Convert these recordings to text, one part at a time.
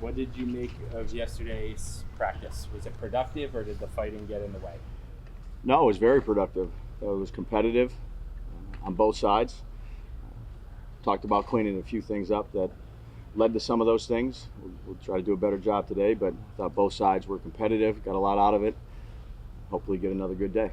What did you make of yesterday's practice? Was it productive, or did the fighting get in the way? No, it was very productive. It was competitive on both sides. Talked about cleaning a few things up that led to some of those things. We'll try to do a better job today, but I thought both sides were competitive, got a lot out of it. Hopefully get another good day.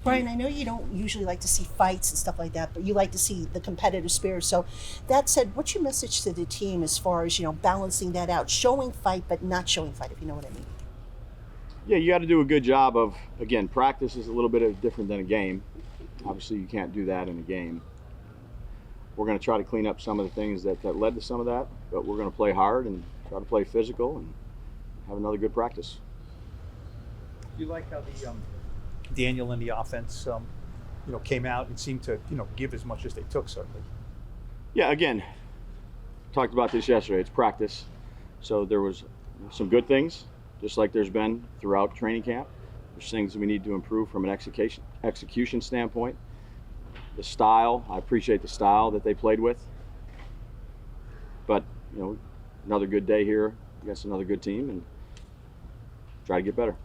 Brian, I know you don't usually like to see fights and stuff like that, but you like to see the competitive spirit. So that said, what's your message to the team as far as, balancing that out, showing fight but not showing fight, if you know what I mean? Yeah, you got to do a good job of, again, practice is a little bit different than a game. Obviously, you can't do that in a game. We're going to try to clean up some of the things that led to some of that, but we're going to play hard and try to play physical and have another good practice. Do you like how the Daniel and the offense, came out and seemed to, give as much as they took, certainly? Yeah, again, talked about this yesterday. It's practice, so there was some good things, just like there's been throughout training camp. There's things we need to improve from an execution standpoint. The style, I appreciate the style that they played with. But, another good day here against another good team and try to get better.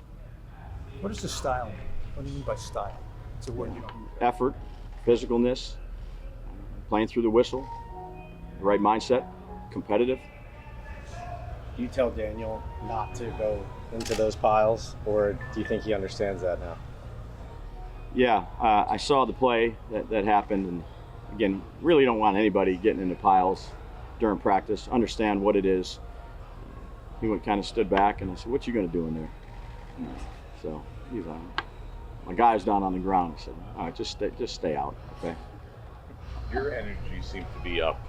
What is the style mean? What do you mean by style? It's a word you don't use. Effort, physicalness, playing through the whistle, the right mindset, competitive. Do you tell Daniel not to go into those piles, or do you think he understands that now? Yeah, I saw the play that happened, and again, really don't want anybody getting into piles during practice. Understand what it is. He kind of stood back, and I said, "What you going to do in there?" So he's on. My guy's down on the ground. I said, "All right, just stay out, okay?" Your energy seemed to be up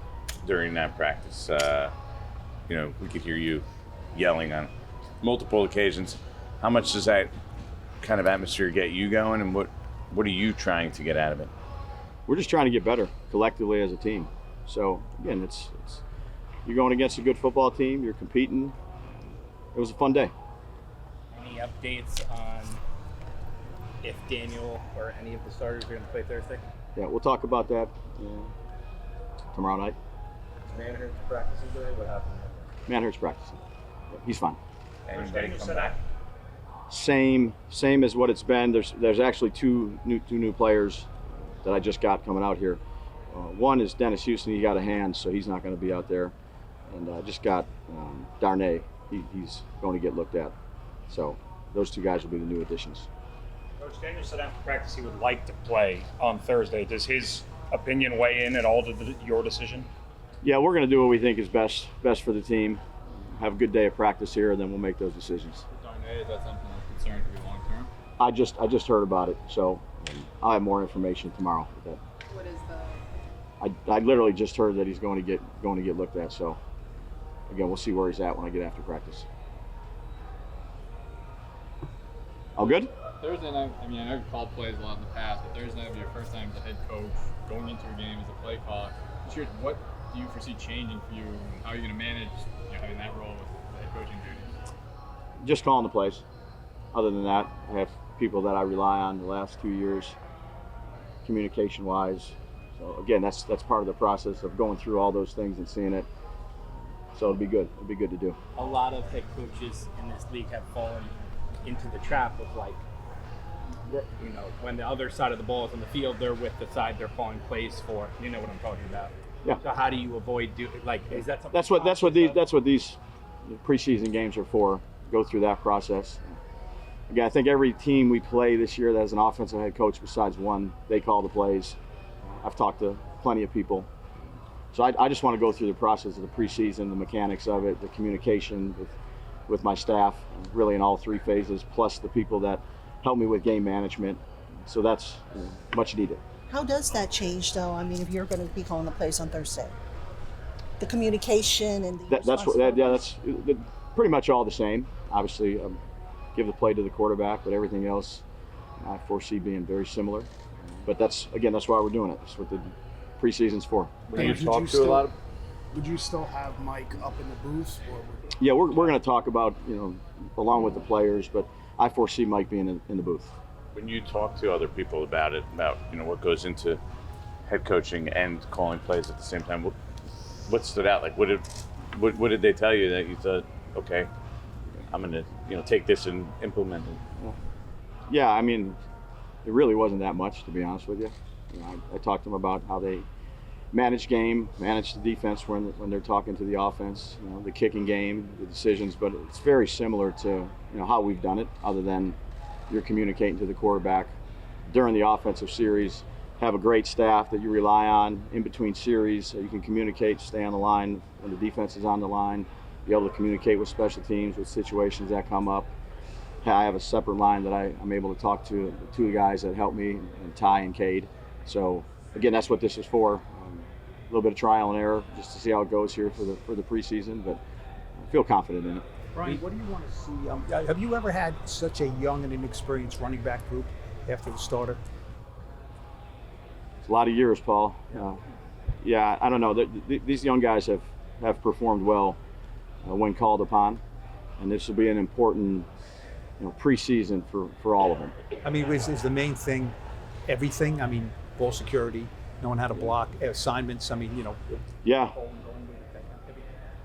during that practice. We could hear you yelling on multiple occasions. How much does that kind of atmosphere get you going, and what are you trying to get out of it? We're just trying to get better collectively as a team. So again, it's you're going against a good football team. You're competing. It was a fun day. Any updates on if Daniel or any of the starters are going to play Thursday? Yeah, we'll talk about that tomorrow night. Is Manhurst practicing today? What happened? Manhurst's practicing. Yeah, he's fine. Anybody come back? Same as what it's been. There's actually two new players that I just got coming out here. One is Dennis Houston. He got a hand, so he's not going to be out there. And I just got Darnay. He's going to get looked at. So those two guys will be the new additions. Coach, Daniel said after practice he would like to play on Thursday. Does his opinion weigh in at all to your decision? Yeah, we're going to do what we think is best for the team. Have a good day of practice here, and then we'll make those decisions. Darnay, is that something that's concerned for you long term? I just heard about it, so I'll have more information tomorrow with that. What is the? I literally just heard that he's going to get looked at. So again, we'll see where he's at when I get after practice. All good? Thursday night, I know you've called plays a lot in the past, but Thursday night will be your first time as a head coach going into a game as a play caller. Just curious, what do you foresee changing for you, and how are you going to manage having that role with the head coaching duties? Just calling the plays. Other than that, I have people that I rely on the last 2 years, communication-wise. So again, that's part of the process of going through all those things and seeing it. So it'll be good. It'll be good to do. A lot of head coaches in this league have fallen into the trap of when the other side of the ball is on the field, they're with the side they're calling plays for. You know what I'm talking about. Yeah. So how do you avoid is that something? That's what these preseason games are for. Go through that process. Again, I think every team we play this year that has an offensive head coach besides one, they call the plays. I've talked to plenty of people. So I just want to go through the process of the preseason, the mechanics of it, the communication with my staff, really in all three phases, plus the people that help me with game management. So that's much needed. How does that change, though? If you're going to be calling the plays on Thursday, the communication and the that's pretty much all the same. Obviously, give the play to the quarterback, but everything else I foresee being very similar. But that's why we're doing it. That's what the preseason's for. Would you still have Mike up in the booth? Yeah, we're going to talk about, along with the players, but I foresee Mike being in the booth. When you talk to other people about what goes into head coaching and calling plays at the same time, what stood out? What What did they tell you that you thought, okay, I'm going to take this and implement it? Yeah, I mean, it really wasn't that much, to be honest with you. I talked to them about how they manage game, manage the defense when they're talking to the offense, the kicking game, the decisions, but it's very similar to how we've done it, other than you're communicating to the quarterback during the offensive series, have a great staff that you rely on in between series so you can communicate, stay on the line when the defense is on the line, be able to communicate with special teams with situations that come up. I have a separate line that I'm able to talk to the two guys that help me, and Ty and Cade. So again, that's what this is for. A little bit of trial and error just to see how it goes here for the preseason, but I feel confident in it. Brian, what do you want to see? Have you ever had such a young and inexperienced running back group after the starter? It's a lot of years, Paul. Yeah, I don't know. These young guys have performed well when called upon, and this will be an important preseason for all of them. I mean, is the main thing everything? I mean, ball security, knowing how to block, assignments. I mean, Yeah.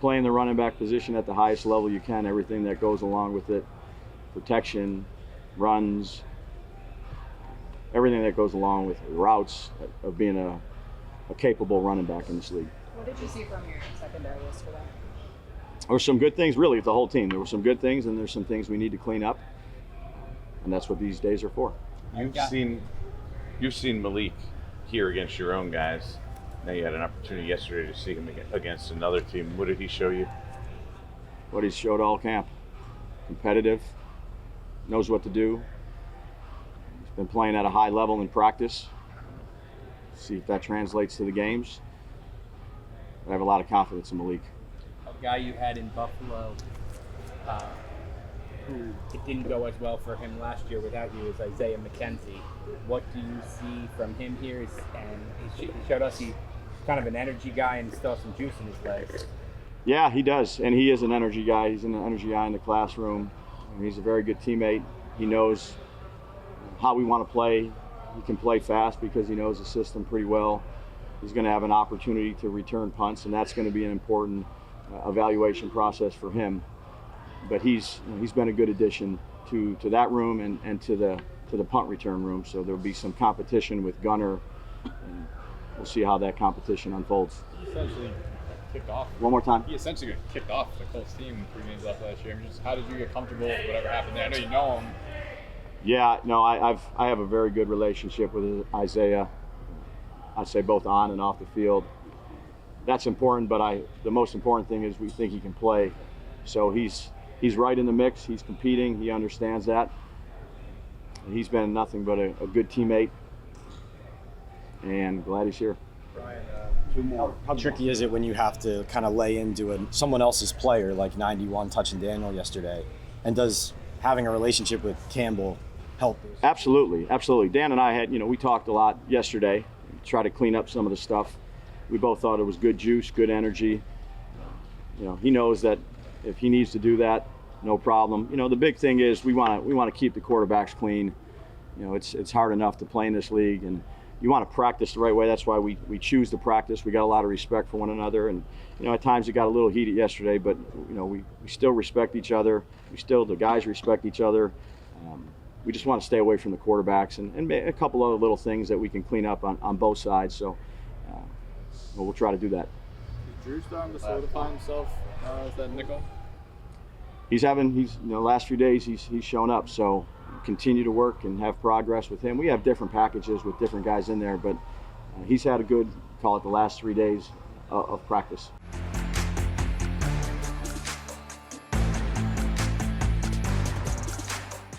Playing the running back position at the highest level you can, everything that goes along with it, protection, runs, everything that goes along with routes of being a capable running back in this league. What did you see from your secondary yesterday? There were some good things, really, with the whole team. There were some good things, and there's some things we need to clean up, and that's what these days are for. You've seen Malik here against your own guys. Now you had an opportunity yesterday to see him against another team. What did he show you? What he showed all camp. Competitive, knows what to do. He's been playing at a high level in practice. See if that translates to the games. I have a lot of confidence in Malik. A guy you had in Buffalo who it didn't go as well for him last year without you is Isaiah McKenzie. What do you see from him here? He showed us he's kind of an energy guy and still has some juice in his legs. Yeah, he does, and he is an energy guy. He's an energy guy in the classroom. He's a very good teammate. He knows how we want to play. He can play fast because he knows the system pretty well. He's going to have an opportunity to return punts, and that's going to be an important evaluation process for him. But he's been a good addition to that room and to the punt return room. So there'll be some competition with Gunner, and we'll see how that competition unfolds. He essentially kicked off. One more time. He essentially got kicked off the Colts team with 3 games left last year. Just how did you get comfortable with whatever happened there? I know you know him. Yeah, no, I have a very good relationship with Isaiah. I'd say both on and off the field. That's important, but the most important thing is we think he can play. So he's right in the mix. He's competing. He understands that. He's been nothing but a good teammate, and glad he's here. Brian, how tricky is it when you have to kind of lay into someone else's player, like 91 touching Daniel yesterday? And does having a relationship with Campbell help? Absolutely, absolutely. Dan and I we talked a lot yesterday, try to clean up some of the stuff. We both thought it was good juice, good energy. He knows that if he needs to do that, no problem. The big thing is we want to keep the quarterbacks clean. It's hard enough to play in this league, and you want to practice the right way. That's why we choose to practice. We got a lot of respect for one another, and at times it got a little heated yesterday, but we still respect each other. The guys respect each other. We just want to stay away from the quarterbacks and a couple other little things that we can clean up on both sides. So we'll try to do that. Is Drew starting to solidify himself as that nickel? He's last few days he's shown up, so continue to work and have progress with him. We have different packages with different guys in there, but he's had a good, call it the last 3 days of practice.